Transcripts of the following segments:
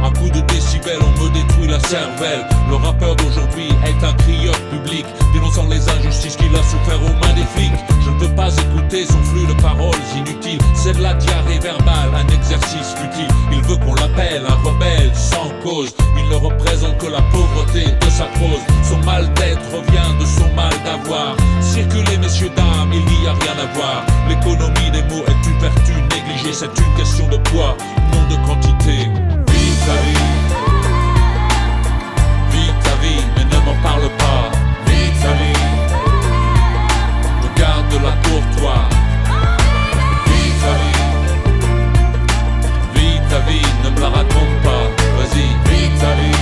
Un coup de décibel, on me détruit la cervelle. Le rappeur d'aujourd'hui est un crieur public, dénonçant les injustices qu'il a souffert aux mains des flics. Je ne peux pas écouter son flux de paroles inutiles. C'est de la diarrhée verbale, un exercice futile. Il veut qu'on l'appelle un rebelle sans cause. Il ne représente que la pauvreté de sa prose. Son mal d'être revient de son mal d'avoir. Circulez messieurs dames, il n'y a rien à voir. L'économie des mots est une vertu négligée. C'est une question de poids, non de quantité. Vis ta vie, vis ta vie, mais ne m'en parle pas. Vis ta vie, garde-la pour toi. Vis ta vie, ne me la raconte pas. Vas-y, vis ta vie.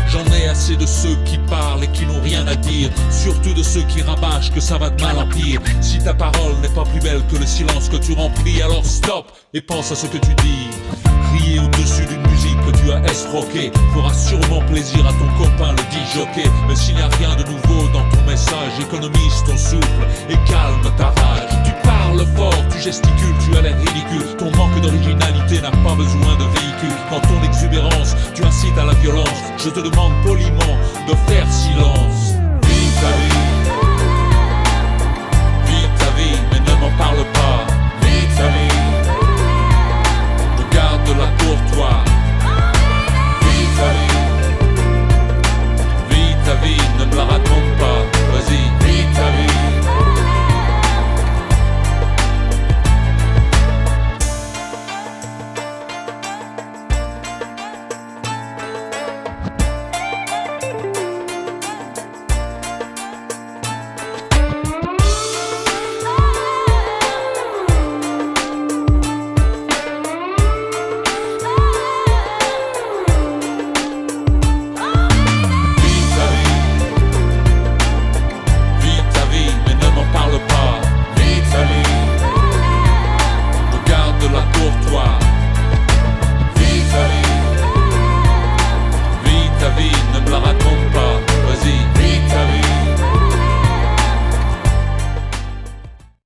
J'en ai assez de ceux qui parlent et qui n'ont rien à dire. Surtout de ceux qui rabâchent que ça va de mal en pire. Si ta parole n'est pas plus belle que le silence que tu remplis, alors stop et pense à ce que tu dis. Crier au-dessus d'une musique que tu as escroquée fera sûrement plaisir à ton copain le disjockey. Mais s'il n'y a rien de nouveau dans ton message, économise ton souffle et calme ta rage. Tu parles fort, tu gesticules, tu as l'air ridicule. Ton manque d'originalité n'a pas besoin de véhicule. Dans ton exubérance, tu incites à la violence. Je te demande poliment de faire silence.